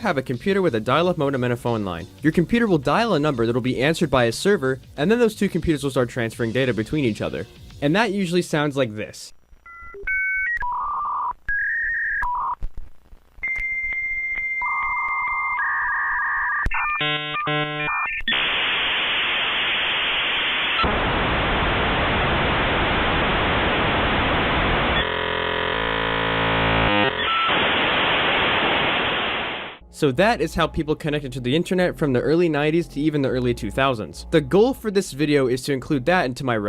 have a computer with a dial-up modem and a phone line. Your computer will dial a number that'll be answered by a server, and then those two computers will start transferring data between each other. And that usually sounds like this. So that is how people connected to the internet from the early 90s to even the early 2000s. The goal for this video is to include that into my retro